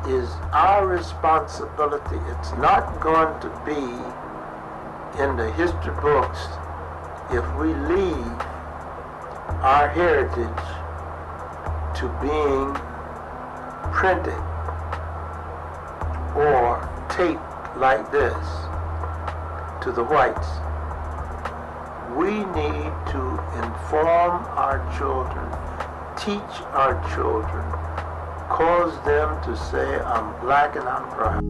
is our responsibility. It's not going to be in the history books if we leave our heritage to being printed or taped like this to the whites. We need to inform our children, teach our children, cause them to say, I'm black and I'm proud.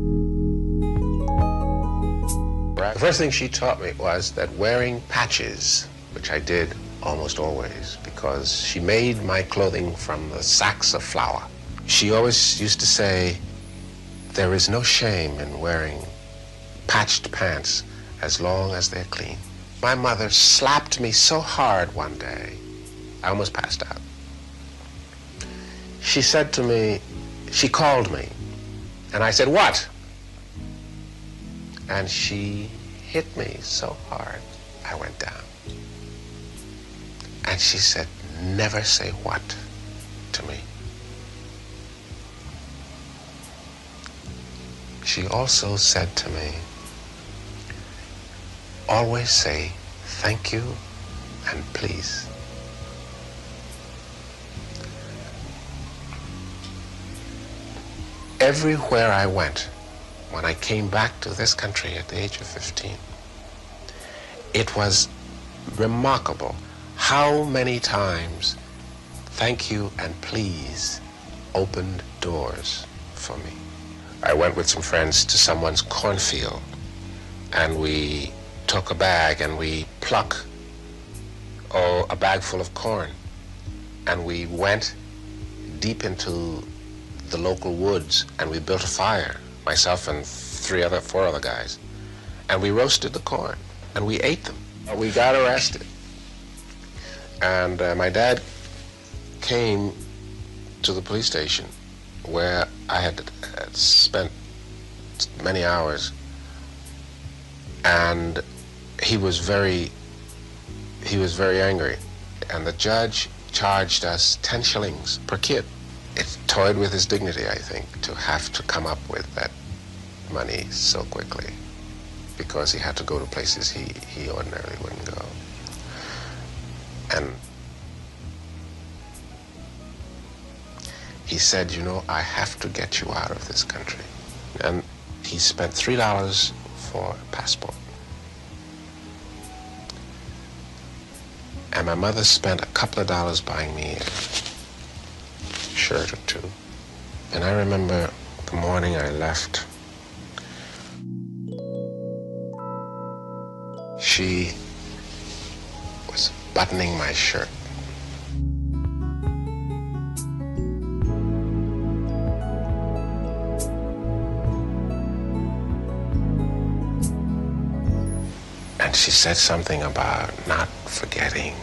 The first thing she taught me was that wearing patches, which I did almost always, because she made my clothing from the sacks of flour. She always used to say, there is no shame in wearing patched pants as long as they're clean. My mother slapped me so hard one day, I almost passed out. She said to me, she called me, and I said, what? And she hit me so hard, I went down. And she said, never say what to me. She also said to me, always say thank you and please. Everywhere I went, when I came back to this country at the age of 15, it was remarkable how many times thank you and please opened doors for me. I went with some friends to someone's cornfield, and we took a bag and we plucked a bag full of corn, and we went deep into the local woods and we built a fire, myself and four other guys, and we roasted the corn and we ate them. We got arrested, and my dad came to the police station where I had spent many hours, and he was very angry, and the judge charged us 10 shillings per kid. It toyed with his dignity, I think, to have to come up with that money so quickly, because he had to go to places he ordinarily wouldn't go. And he said, you know, I have to get you out of this country. And he spent $3 for a passport. And my mother spent a couple of dollars buying me a shirt or two. And I remember the morning I left, she was buttoning my shirt. And she said something about not forgetting.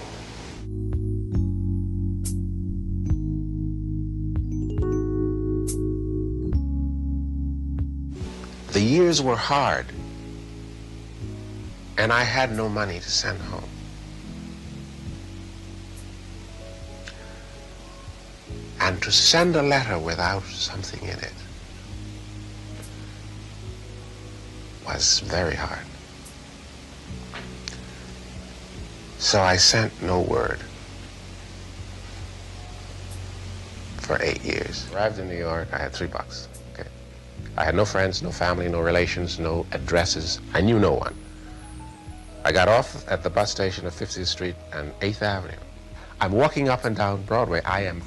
The years were hard, and I had no money to send home. And to send a letter without something in it was very hard. So I sent no word for 8 years. Arrived in New York, I had $3. Okay. I had no friends, no family, no relations, no addresses. I knew no one. I got off at the bus station of 50th Street and 8th Avenue. I'm walking up and down Broadway. I am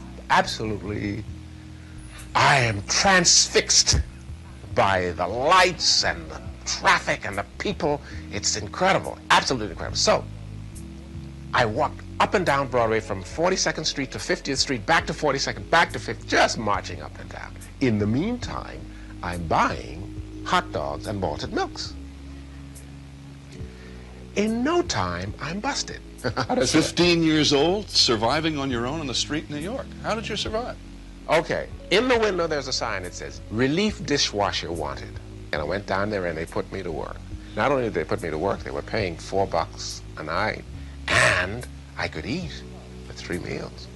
transfixed by the lights and the traffic and the people. It's incredible, absolutely incredible. So I walked up and down Broadway from 42nd Street to 50th Street, back to 42nd, back to 50th, just marching up and down. In the meantime, I'm buying hot dogs and malted milks. In no time, I'm busted. 15 years old, surviving on your own on the street in New York. How did you survive? Okay, in the window there's a sign that says, relief dishwasher wanted. And I went down there and they put me to work. Not only did they put me to work, they were paying $4 a night. And I could eat for 3 meals.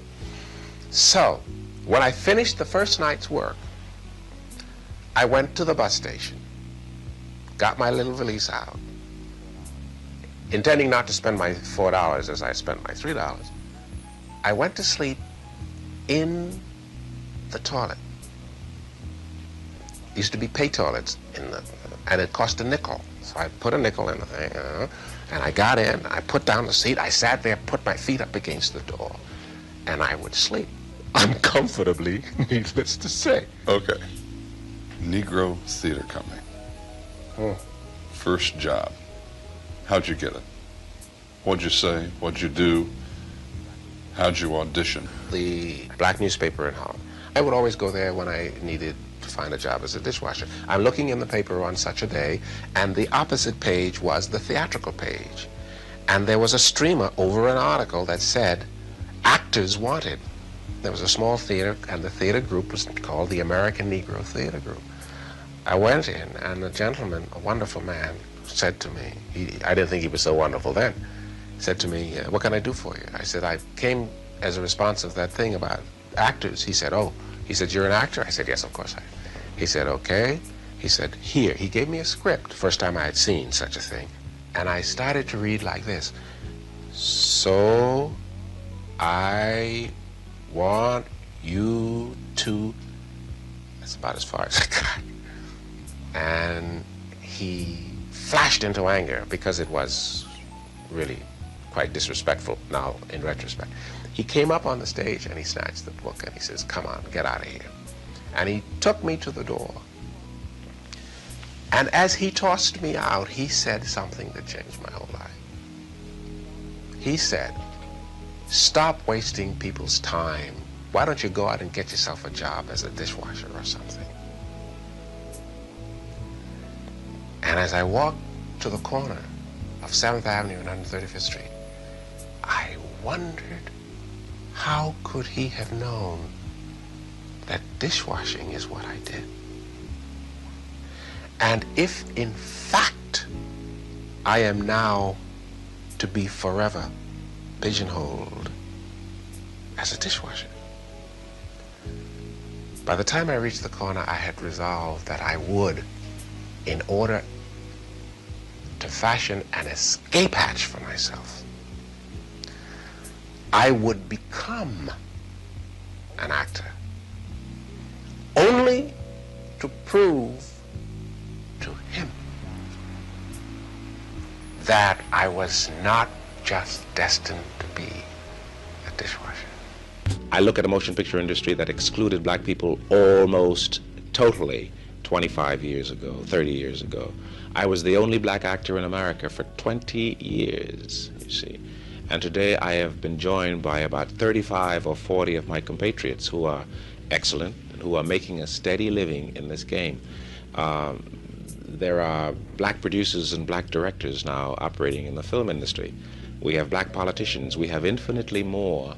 So, when I finished the first night's work, I went to the bus station, got my little valise out, intending not to spend my $4 as I spent my $3. I went to sleep in the toilet. Used to be pay toilets and it cost a nickel. So I put a nickel in the thing, and I got in, I put down the seat, I sat there, put my feet up against the door, and I would sleep uncomfortably, needless to say. Okay. Negro Theater Company. First job. How'd you get it? What'd you say? What'd you do? How'd you audition? The black newspaper in Holland. I would always go there when I needed to find a job as a dishwasher. I'm looking in the paper on such a day, and the opposite page was the theatrical page. And there was a streamer over an article that said, actors wanted. There was a small theater, and the theater group was called the American Negro Theater Group. I went in, and a gentleman, a wonderful man, said to me, I didn't think he was so wonderful then, said to me, what can I do for you? I said, I came as a response of that thing about actors. He said, oh. He said, you're an actor? I said, yes, of course I am. He said, okay. He said, here. He gave me a script, first time I had seen such a thing. And I started to read like this. So I want you to... That's about as far as I got. And he flashed into anger because it was really quite disrespectful now in retrospect. He came up on the stage and he snatched the book and he says, come on, get out of here. And he took me to the door. And as he tossed me out, he said something that changed my whole life. He said, stop wasting people's time. Why don't you go out and get yourself a job as a dishwasher or something? And as I walked to the corner of 7th Avenue and 135th Street, I wondered, how could he have known that dishwashing is what I did? And if, in fact, I am now to be forever pigeonholed as a dishwasher. By the time I reached the corner, I had resolved that I would, in order to fashion an escape hatch for myself, I would become an actor, only to prove to him that I was not just destined to be a dishwasher. I look at a motion picture industry that excluded black people almost totally 25 years ago, 30 years ago. I was the only black actor in America for 20 years, you see. And today I have been joined by about 35 or 40 of my compatriots who are excellent and who are making a steady living in this game. There are black producers and black directors now operating in the film industry. We have black politicians. We have infinitely more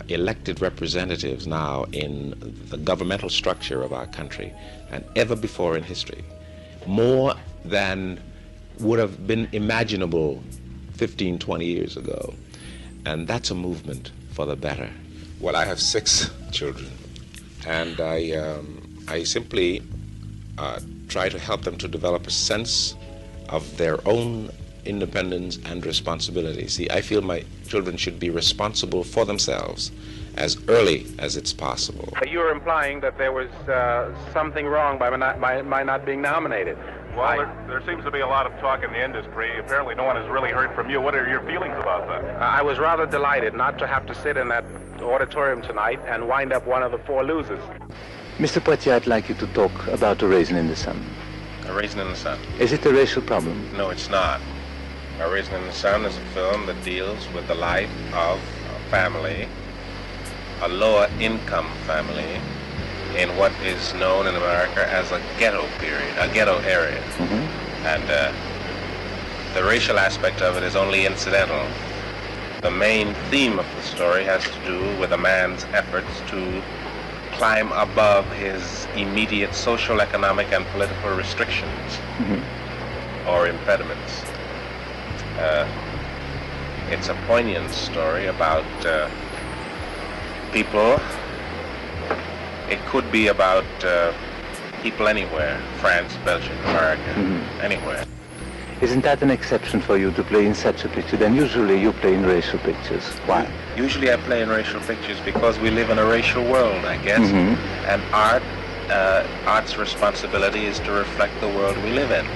elected representatives now in the governmental structure of our country than ever before in history. More than would have been imaginable 15, 20 years ago. And that's a movement for the better. Well, I have 6 children, and I simply try to help them to develop a sense of their own independence and responsibility. See, I feel my children should be responsible for themselves as early as it's possible. You were implying that there was something wrong by my not being nominated. Well, there seems to be a lot of talk in the industry. Apparently no one has really heard from you. What are your feelings about that? I was rather delighted not to have to sit in that auditorium tonight and wind up one of the 4 losers. Mr. Poitier, I'd like you to talk about A Raisin in the Sun. A Raisin in the Sun. Is it a racial problem? No, it's not. A Raisin in the Sun is a film that deals with the life of a family, a lower income family, in what is known in America as a ghetto period, a ghetto area. Mm-hmm. And the racial aspect of it is only incidental. The main theme of the story has to do with a man's efforts to climb above his immediate social, economic, and political restrictions, mm-hmm. or impediments. It's a poignant story about people. It could be about people anywhere, France, Belgium, America, anywhere. Isn't that an exception for you to play in such a picture? Then usually you play in racial pictures. Why? Usually I play in racial pictures because we live in a racial world, I guess. And art's responsibility is to reflect the world we live in.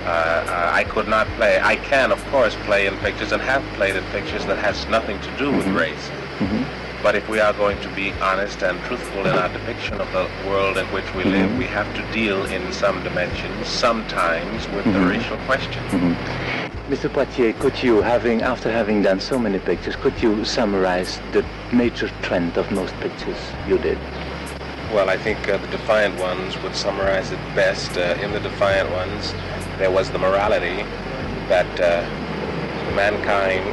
I could not play, I can of course play in pictures and have played in pictures that has nothing to do with race. But if we are going to be honest and truthful in our depiction of the world in which we live, we have to deal in some dimensions, sometimes, with the racial question. Mr. Poitier, could you, after having done so many pictures, could you summarize the major trend of most pictures you did? Well, I think the Defiant Ones would summarize it best. In the Defiant Ones, there was the morality that mankind,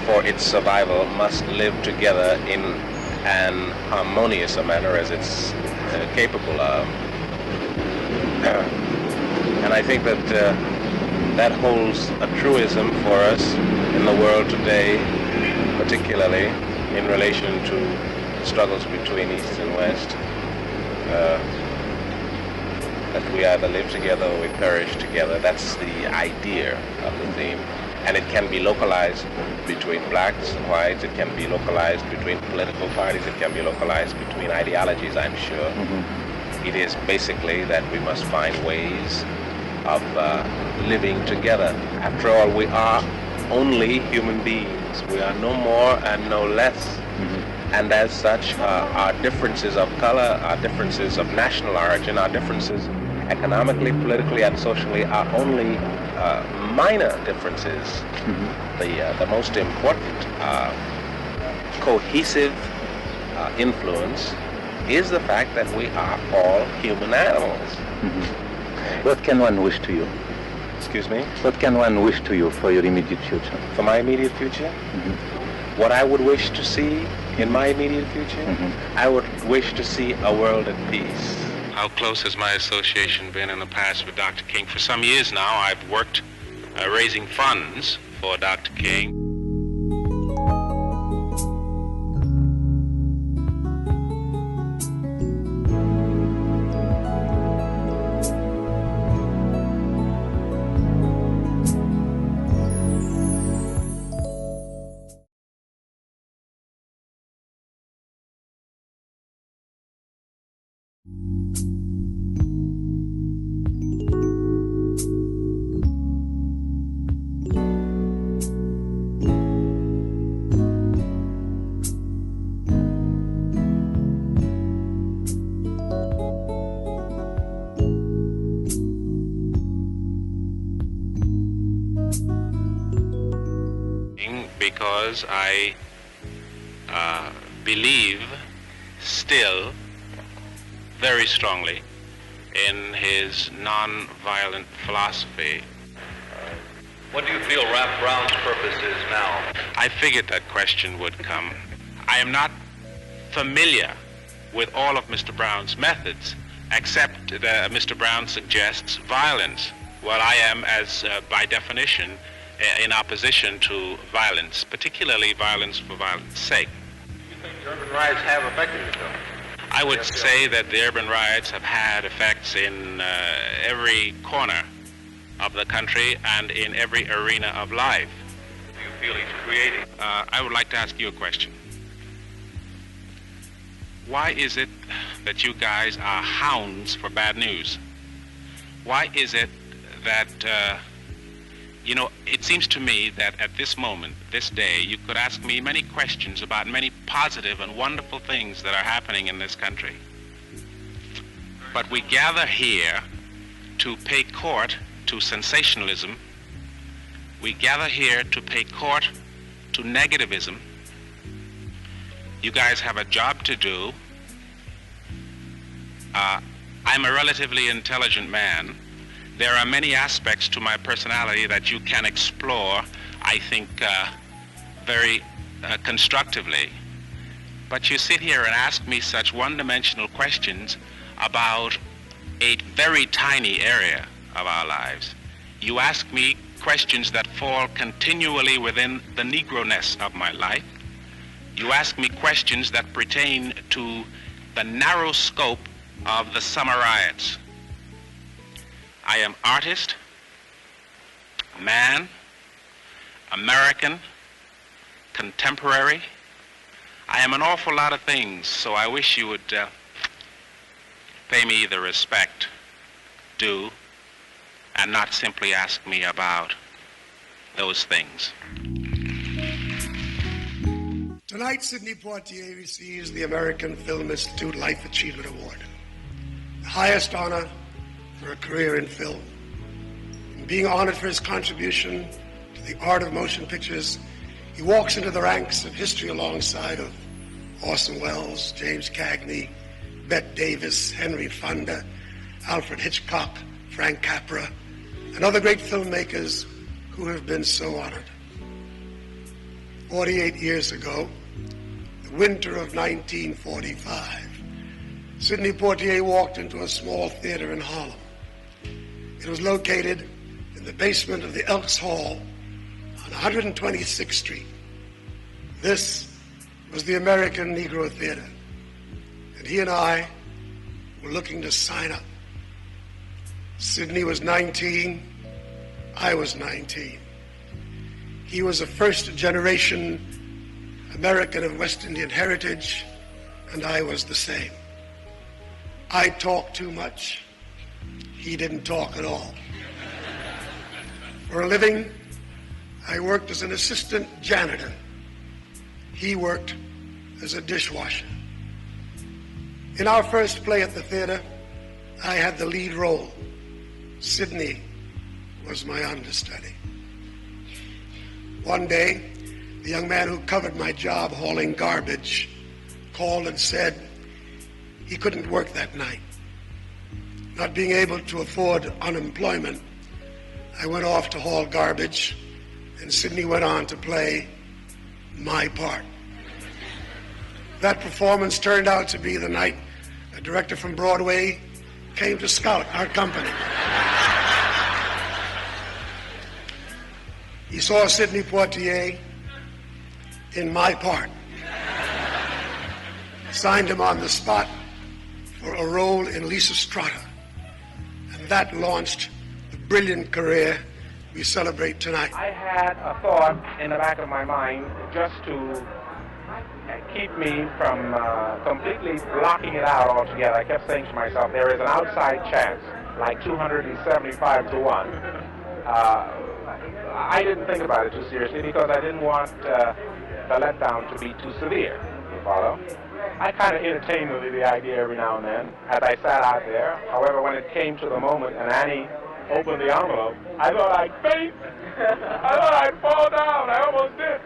for its survival, must live together in an harmonious manner as it's capable of. And I think that that holds a truism for us in the world today, particularly in relation to struggles between East and West. That we either live together or we perish together. That's the idea of the theme. And it can be localized between blacks and whites, it can be localized between political parties, it can be localized between ideologies, I'm sure. It is basically that we must find ways of living together. After all, we are only human beings. We are no more and no less. And as such, our differences of color, our differences of national origin, our differences economically, politically, and socially are only minor differences. The most important cohesive influence is the fact that we are all human animals. What can one wish to you? Excuse me? What can one wish to you for your immediate future? For my immediate future? What I would wish to see in my immediate future? I would wish to see a world at peace. How close has my association been in the past with Dr. King? For some years now, I've worked raising funds for Dr. King. Because I believe still very strongly in his non-violent philosophy. What do you feel Rap Brown's purpose is now? I figured that question would come. I am not familiar with all of Mr. Brown's methods, except that Mr. Brown suggests violence. Well, I am, as by definition, in opposition to violence, particularly violence for violence sake. Do you think the urban riots have affected yourself? I would say that the urban riots have had effects in every corner of the country and in every arena of life. Do you feel he's creating? I would like to ask you a question. Why is it that you guys are hounds for bad news? Why is it that it seems to me that at this moment, this day, you could ask me many questions about many positive and wonderful things that are happening in this country. But we gather here to pay court to sensationalism. We gather here to pay court to negativism. You guys have a job to do. I'm a relatively intelligent man. There are many aspects to my personality that you can explore, I think, very constructively. But you sit here and ask me such one-dimensional questions about a very tiny area of our lives. You ask me questions that fall continually within the Negro-ness of my life. You ask me questions that pertain to the narrow scope of the summer riots. I am artist, man, American, contemporary. I am an awful lot of things, so I wish you would pay me the respect due and not simply ask me about those things. Tonight, Sidney Poitier receives the American Film Institute Life Achievement Award, the highest honor for a career in film. In being honored for his contribution to the art of motion pictures, he walks into the ranks of history alongside of Orson Welles, James Cagney, Bette Davis, Henry Fonda, Alfred Hitchcock, Frank Capra, and other great filmmakers who have been so honored. 48 years ago, the winter of 1945, Sidney Poitier walked into a small theater in Harlem. It was located in the basement of the Elks Hall on 126th Street. This was the American Negro Theater, and he and I were looking to sign up. Sidney was 19, I was 19. He was a first-generation American of West Indian heritage, and I was the same. I talked too much. He didn't talk at all. For a living, I worked as an assistant janitor. He worked as a dishwasher. In our first play at the theater, I had the lead role. Sidney was my understudy. One day, the young man who covered my job hauling garbage called and said he couldn't work that night. Not being able to afford unemployment, I went off to haul garbage, and Sidney went on to play my part. That performance turned out to be the night a director from Broadway came to scout our company. He saw Sidney Poitier in my part, signed him on the spot for a role in Lisa Strata, and that launched the brilliant career we celebrate tonight. I had a thought in the back of my mind just to keep me from completely blocking it out altogether. I kept saying to myself, there is an outside chance, like 275 to 1. I didn't think about it too seriously because I didn't want the letdown to be too severe, you follow? I kind of entertained the idea every now and then as I sat out there. However, when it came to the moment and Annie opened the envelope, I thought I'd faint. I thought I'd fall down. I almost did.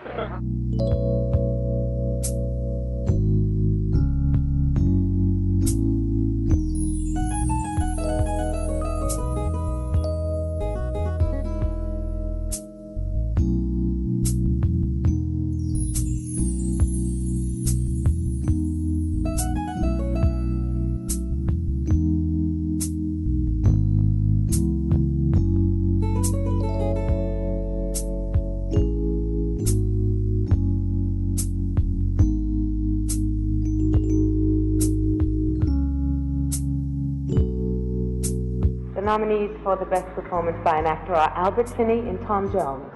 Nominees for the Best Performance by an Actor are Albert Finney in Tom Jones,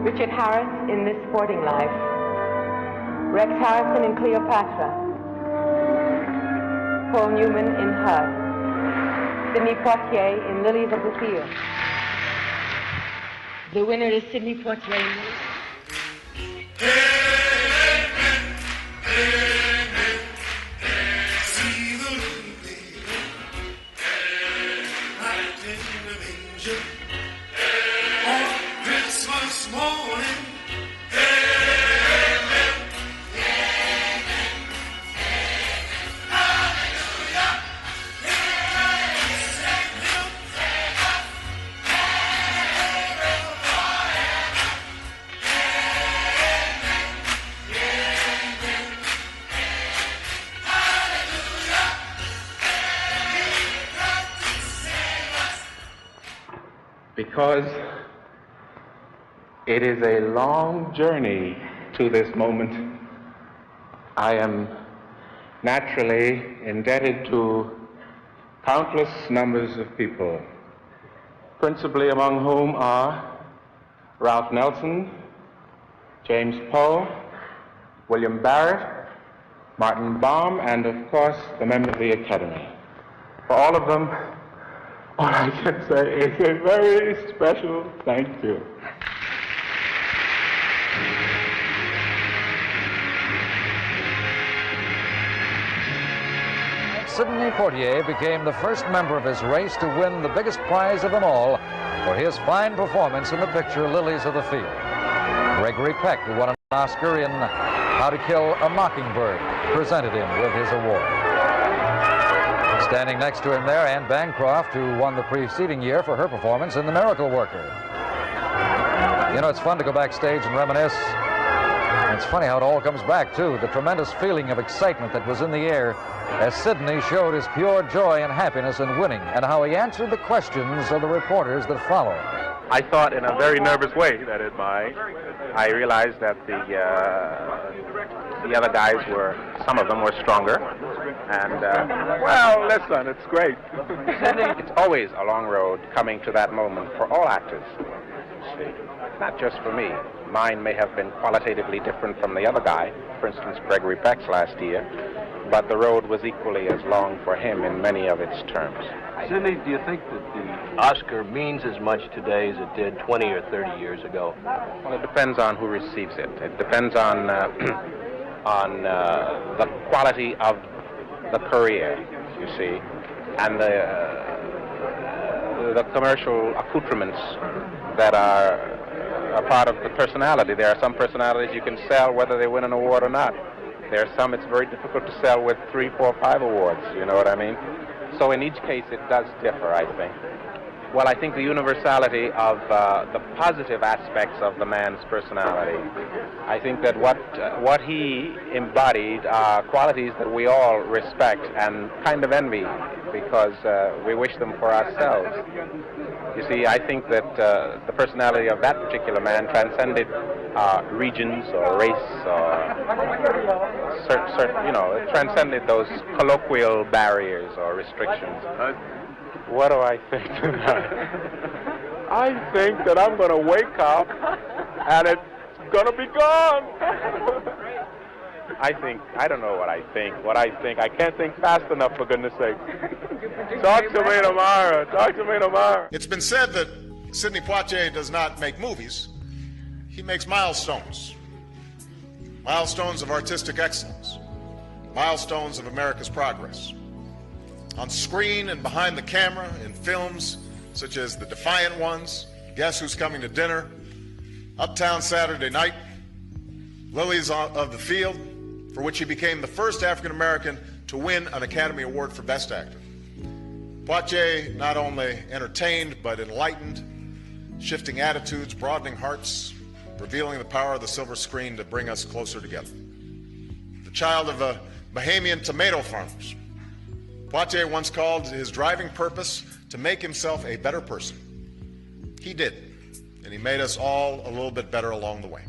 Richard Harris in This Sporting Life, Rex Harrison in Cleopatra, Paul Newman in Her, Sidney Poitier in Lilies of the Field. The winner is Sidney Poitier in Lilies. Because it is a long journey to this moment, I am naturally indebted to countless numbers of people, principally among whom are Ralph Nelson, James Poe, William Barrett, Martin Baum, and of course the members of the Academy. For all of them, all I can say is a very special thank you. Sidney Poitier became the first member of his race to win the biggest prize of them all for his fine performance in the picture Lilies of the Field. Gregory Peck, who won an Oscar in How to Kill a Mockingbird, presented him with his award. Standing next to him there, Anne Bancroft, who won the preceding year for her performance in The Miracle Worker. You know, it's fun to go backstage and reminisce. And it's funny how it all comes back, too. The tremendous feeling of excitement that was in the air as Sidney showed his pure joy and happiness in winning, and how he answered the questions of the reporters that followed. I thought in a very nervous way that I realized that the other guys were, some of them were stronger, and well, listen, it's great. It's always a long road coming to that moment for all actors. Not just for me. Mine may have been qualitatively different from the other guy, for instance, Gregory Peck's last year, but the road was equally as long for him in many of its terms. Sidney, do you think that the Oscar means as much today as it did 20 or 30 years ago? Well, it depends on who receives it. It depends on the quality of the career, you see, and the commercial accoutrements that are a part of the personality. There are some personalities you can sell whether they win an award or not. There are some it's very difficult to sell with 3, 4, 5 awards, you know what I mean? So in each case it does differ, I think. Well, I think the universality of the positive aspects of the man's personality. I think that what he embodied are qualities that we all respect and kind of envy because we wish them for ourselves. You see, I think that the personality of that particular man transcended regions or race or certain, you know, it transcended those colloquial barriers or restrictions. What do I think tonight? I think that I'm going to wake up and it's going to be gone. I don't know what I think. I can't think fast enough, for goodness sake. Talk to me tomorrow. It's been said that Sidney Poitier does not make movies. He makes milestones. Milestones of artistic excellence. Milestones of America's progress. On screen and behind the camera in films such as The Defiant Ones, Guess Who's Coming to Dinner, Uptown Saturday Night, Lilies of the Field, for which he became the first African American to win an Academy Award for Best Actor. Poitier not only entertained but enlightened, shifting attitudes, broadening hearts, revealing the power of the silver screen to bring us closer together. The child of the Bahamian tomato farmers, Poitier once called his driving purpose to make himself a better person. He did, and he made us all a little bit better along the way.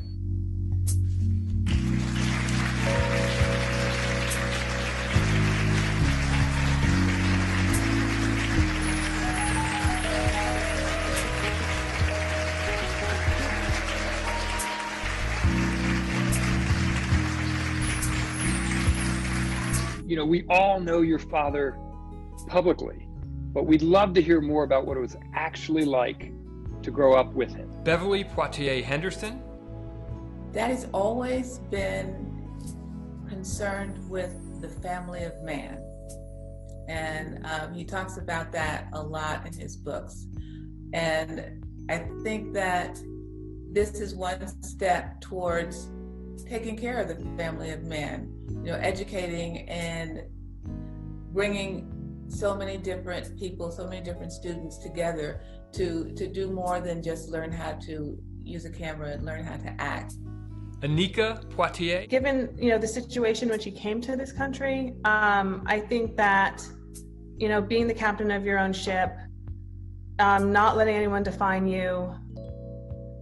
You know, we all know your father publicly, but we'd love to hear more about what it was actually like to grow up with him. Beverly Poitier Henderson. Daddy's always been concerned with the family of man. And he talks about that a lot in his books. And I think that this is one step towards taking care of the family of man, you know, educating and bringing so many different people, so many different students together to do more than just learn how to use a camera and learn how to act. Anika Poitier. Given, you know, the situation when she came to this country, I think that, you know, being the captain of your own ship, not letting anyone define you,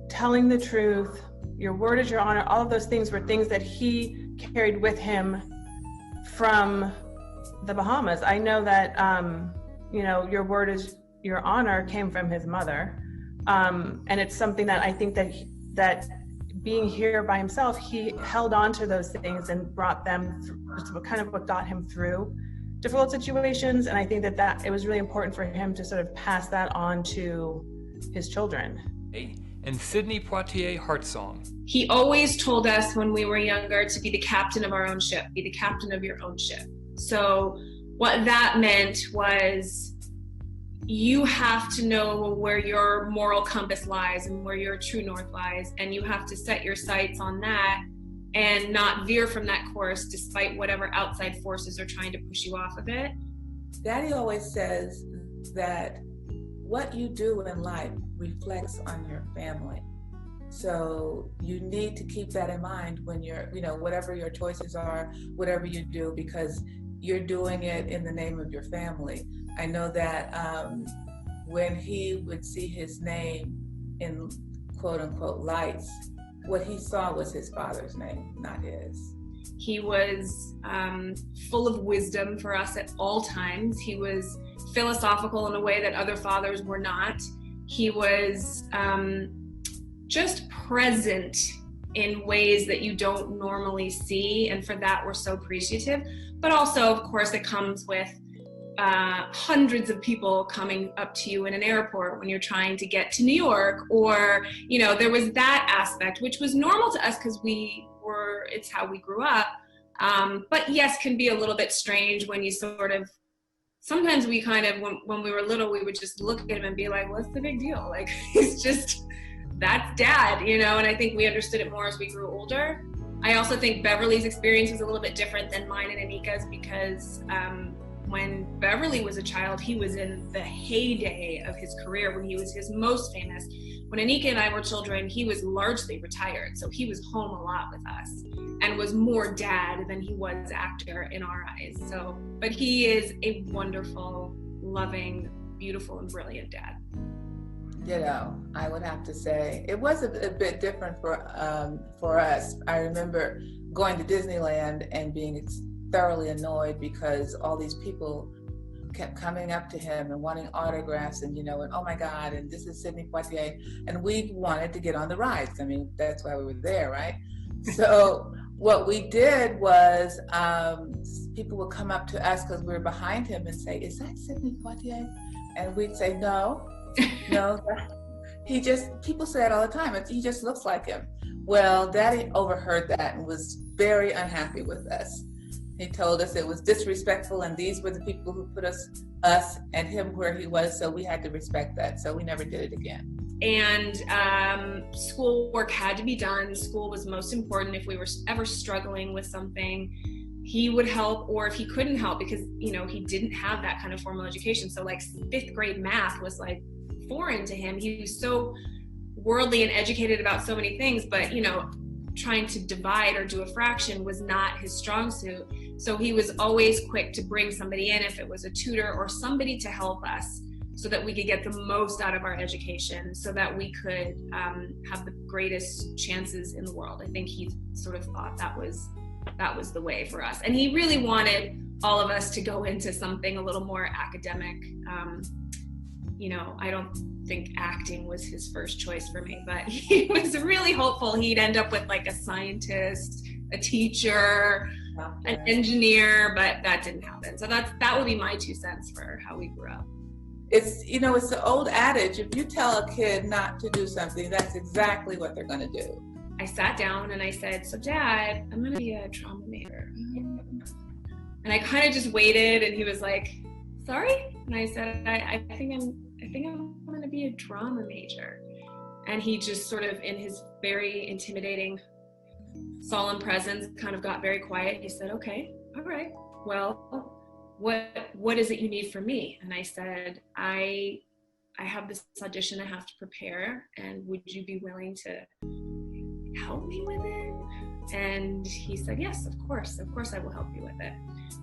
telling the truth, your word is your honor, all of those things were things that he carried with him from the Bahamas. I know that, you know, your word is your honor came from his mother. And it's something that I think that being here by himself, he held on to those things and brought them through, kind of what got him through difficult situations. And I think that it was really important for him to sort of pass that on to his children. And Sidney Poitier heart song. He always told us when we were younger to be the captain of our own ship, be the captain of your own ship. So what that meant was you have to know where your moral compass lies and where your true north lies, and you have to set your sights on that and not veer from that course despite whatever outside forces are trying to push you off of it. Daddy always says that what you do in life reflects on your family. So you need to keep that in mind when you're, you know, whatever your choices are, whatever you do, because you're doing it in the name of your family. I know that when he would see his name in quote unquote lights, what he saw was his father's name, not his. He was full of wisdom for us at all times. He was philosophical in a way that other fathers were not. He was just present in ways that you don't normally see, and for that we're so appreciative. But also, of course, it comes with hundreds of people coming up to you in an airport when you're trying to get to New York, or, you know, there was that aspect, which was normal to us because it's how we grew up. But yes, can be a little bit strange when you sort of, sometimes we kind of, when we were little, we would just look at him and be like, what's the big deal? Like, he's just, that's dad, you know? And I think we understood it more as we grew older. I also think Beverly's experience was a little bit different than mine and Anika's, because when Beverly was a child, he was in the heyday of his career, when he was his most famous. When Anika and I were children, he was largely retired, so he was home a lot with us and was more dad than he was actor in our eyes. So, but he is a wonderful, loving, beautiful, and brilliant dad. You know, I would have to say it was a bit different for us. I remember going to Disneyland and being thoroughly annoyed because all these people kept coming up to him and wanting autographs, and, you know, and oh my God, and this is Sidney Poitier, and we wanted to get on the rides. I mean, that's why we were there, right? So what we did was people would come up to us because we were behind him and say, "Is that Sidney Poitier?" And we'd say, "No, no." People say it all the time. He just looks like him. Well, Daddy overheard that and was very unhappy with us. He told us it was disrespectful, and these were the people who put us and him where he was, so we had to respect that. So we never did it again. And schoolwork had to be done. School was most important. If we were ever struggling with something, he would help, or if he couldn't help, because, you know, he didn't have that kind of formal education. So like 5th grade math was like foreign to him. He was so worldly and educated about so many things, but, you know, trying to divide or do a fraction was not his strong suit. So he was always quick to bring somebody in, if it was a tutor or somebody to help us, so that we could get the most out of our education, so that we could have the greatest chances in the world. I think he sort of thought that was the way for us. And he really wanted all of us to go into something a little more academic. You know, I don't think acting was his first choice for me, but he was really hopeful he'd end up with like a scientist, a teacher, an engineer, but that didn't happen. So that would be my 2 cents for how we grew up. It's, you know, it's the old adage, if you tell a kid not to do something, that's exactly what they're going to do. I sat down and I said, "So Dad, I'm going to be a drama major." And I kind of just waited, and he was like, "Sorry?" And I said, I think I'm going to be a drama major." And he just sort of, in his very intimidating, solemn presence, kind of got very quiet. He said, "Okay, all right. Well, what is it you need from me?" And I said, I have this audition I have to prepare, and would you be willing to help me with it? And he said, "Yes, of course I will help you with it."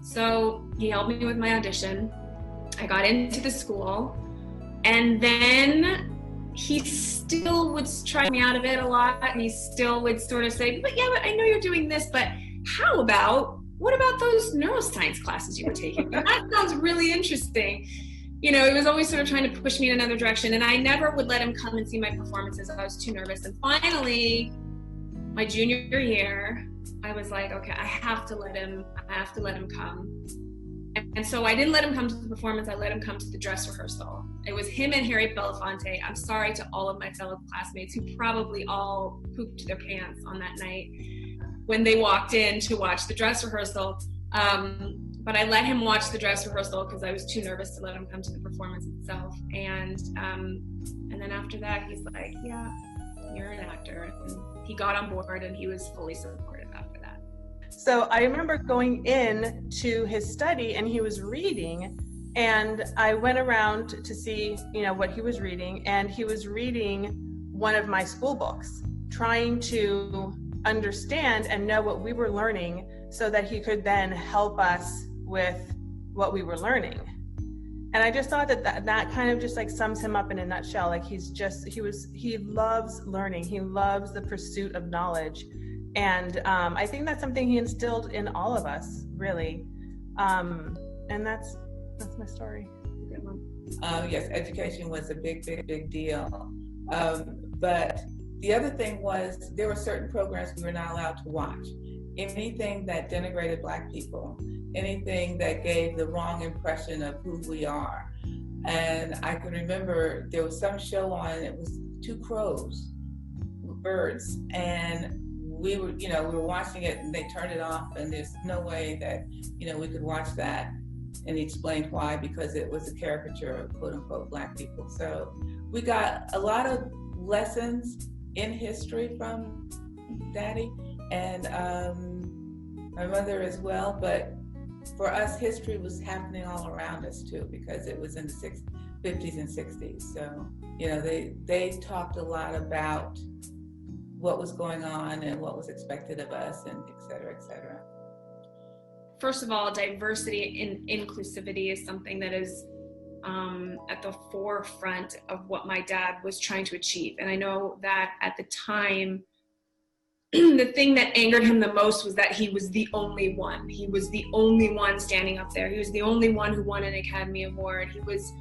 So he helped me with my audition. I got into the school, and then he still would try me out of it a lot. And he still would sort of say, but I know you're doing this, but how about what about those neuroscience classes you were taking? That sounds really interesting. You know, he was always sort of trying to push me in another direction, and I never would let him come and see my performances. I was too nervous. And finally, my junior year, I was like, okay, I have to let him come. And so I didn't let him come to the performance, I let him come to the dress rehearsal. It was him and Harry Belafonte. I'm sorry to all of my fellow classmates who probably all pooped their pants on that night when they walked in to watch the dress rehearsal. But I let him watch the dress rehearsal because I was too nervous to let him come to the performance itself. And then after that, he's like, yeah, you're an actor. And he got on board and he was fully supportive after that. So I remember going in to his study and he was reading, and I went around to see, you know, what he was reading, and he was reading one of my school books, trying to understand and know what we were learning so that he could then help us with what we were learning. And I just thought that kind of just like sums him up in a nutshell. Like he loves learning. He loves the pursuit of knowledge. And I think that's something he instilled in all of us, really. And that's my story. Yes, education was a big deal. But the other thing was there were certain programs we were not allowed to watch. Anything that denigrated Black people, anything that gave the wrong impression of who we are. And I can remember there was some show on, it was two birds, and we were watching it and they turned it off, and there's no way that, we could watch that. And he explained why, because it was a caricature of quote unquote Black people. So we got a lot of lessons in history from Daddy and my mother as well. But for us, history was happening all around us too, because it was in the 50s and 60s. So, they talked a lot about what was going on and what was expected of us, and et cetera, et cetera. First of all, diversity and inclusivity is something that is at the forefront of what my dad was trying to achieve. And I know that at the time, the thing that angered him the most was that he was the only one. He was the only one standing up there. He was the only one who won an Academy Award. He was,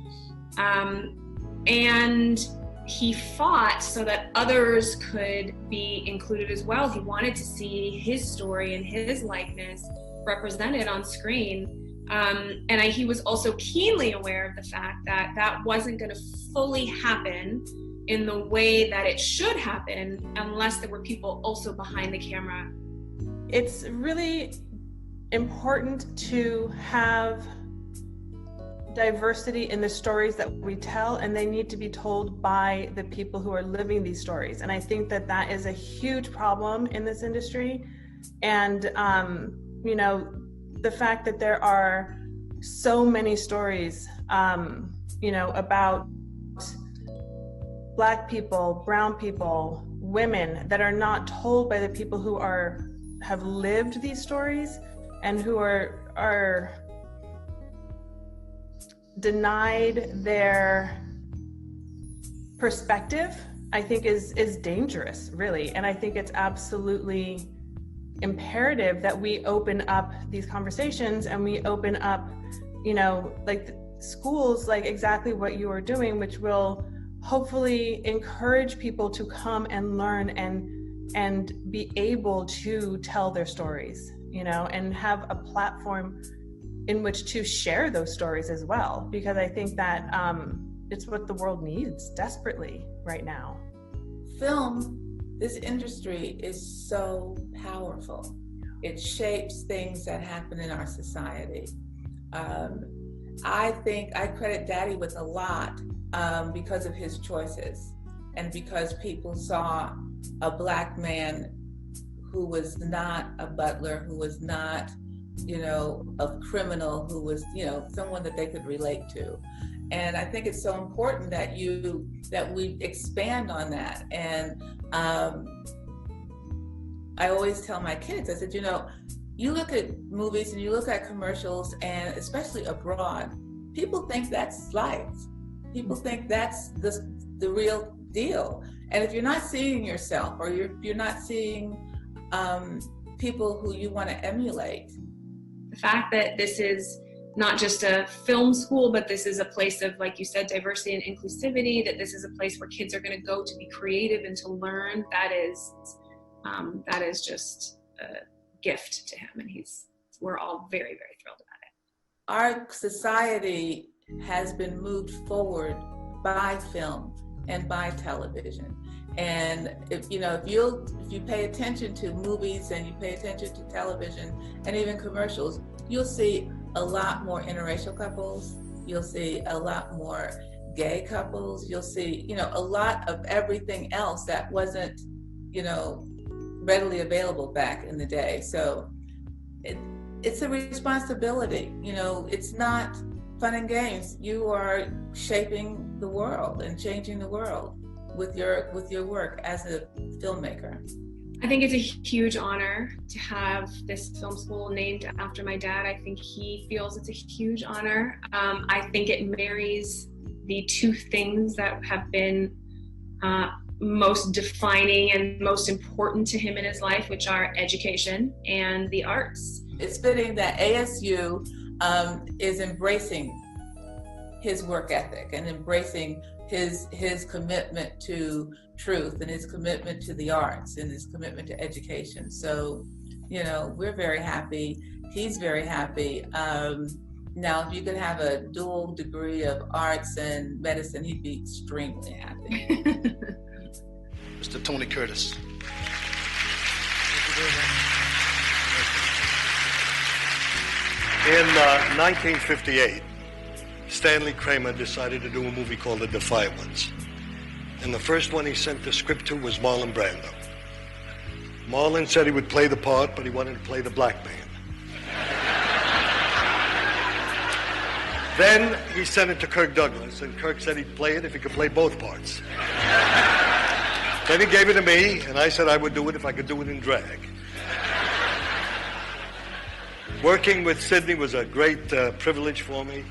and he fought so that others could be included as well. He wanted to see his story and his likeness represented on screen. And he was also keenly aware of the fact that that wasn't going to fully happen in the way that it should happen unless there were people also behind the camera. It's really important to have diversity in the stories that we tell, and they need to be told by the people who are living these stories. And I think that that is a huge problem in this industry. And, the fact that there are so many stories, about Black people, brown people, women that are not told by the people who have lived these stories and who are denied their perspective, I think is dangerous, really. And I think it's absolutely imperative that we open up these conversations and we open up, schools, like exactly what you are doing, which will hopefully encourage people to come and learn and be able to tell their stories, and have a platform in which to share those stories as well, because I think that it's what the world needs desperately right now. Film, this industry is so powerful. It shapes things that happen in our society. I think I credit Daddy with a lot because of his choices, and because people saw a Black man who was not a butler, who was not, a criminal, who was, someone that they could relate to. And I think it's so important that we expand on that. And I always tell my kids, I said, you look at movies and you look at commercials, and especially abroad, people think that's life. People think that's the real deal. And if you're not seeing yourself, or you're not seeing people who you want to emulate, The fact that this is not just a film school, but this is a place of, like you said, diversity and inclusivity, that this is a place where kids are going to go to be creative and to learn, that is just a gift to him, and we're all very, very thrilled about it. Our society has been moved forward by film and by television. And if you pay attention to movies and you pay attention to television and even commercials, you'll see a lot more interracial couples. You'll see a lot more gay couples. You'll see, a lot of everything else that wasn't, readily available back in the day. So it's a responsibility. It's not fun and games. You are shaping the world and changing the world with your work as a filmmaker. I think it's a huge honor to have this film school named after my dad. I think he feels it's a huge honor. I think it marries the two things that have been most defining and most important to him in his life, which are education and the arts. It's fitting that ASU is embracing his work ethic and embracing his commitment to truth and his commitment to the arts and his commitment to education. So, we're very happy. He's very happy. Now, if you could have a dual degree of arts and medicine, he'd be extremely happy. Mr. Tony Curtis. In 1958, Stanley Kramer decided to do a movie called The Defiant Ones. And the first one he sent the script to was Marlon Brando. Marlon said he would play the part, but he wanted to play the black man. Then he sent it to Kirk Douglas, and Kirk said he'd play it if he could play both parts. Then he gave it to me, and I said I would do it if I could do it in drag. Working with Sidney was a great privilege for me.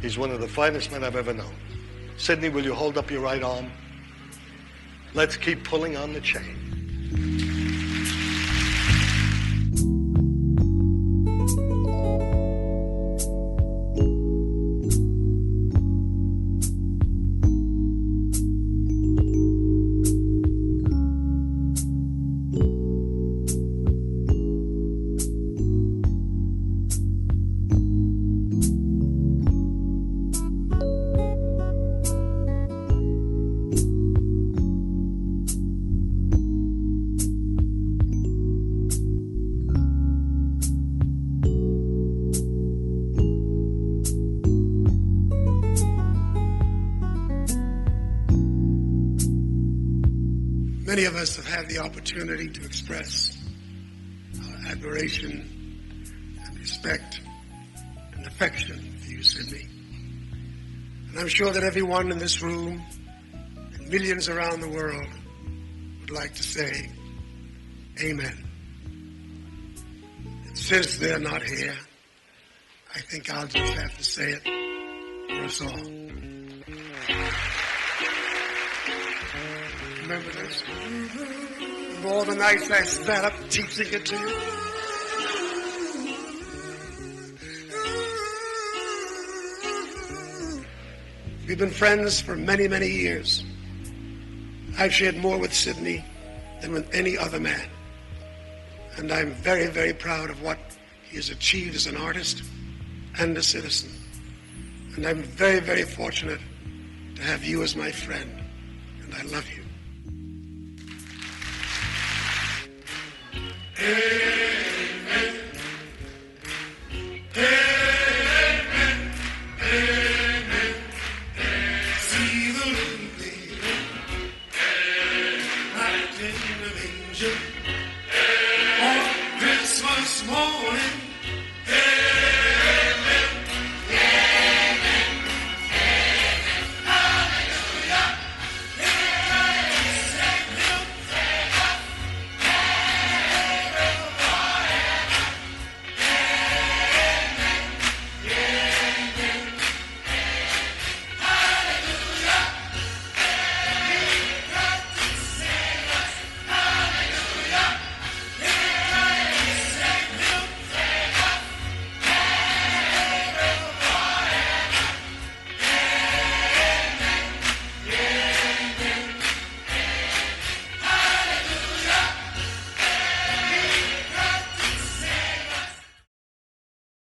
He's one of the finest men I've ever known. Sidney, will you hold up your right arm? Let's keep pulling on the chain. Many of us have had the opportunity to express our admiration and respect and affection for you, Sidney. And I'm sure that everyone in this room and millions around the world would like to say, Amen. And since they're not here, I think I'll just have to say it for us all. Remember this? Of all the nights I sat up teaching it to you. We've been friends for many, many years. I've shared more with Sidney than with any other man. And I'm very, very proud of what he has achieved as an artist and a citizen. And I'm very, very fortunate to have you as my friend. And I love you. Hey.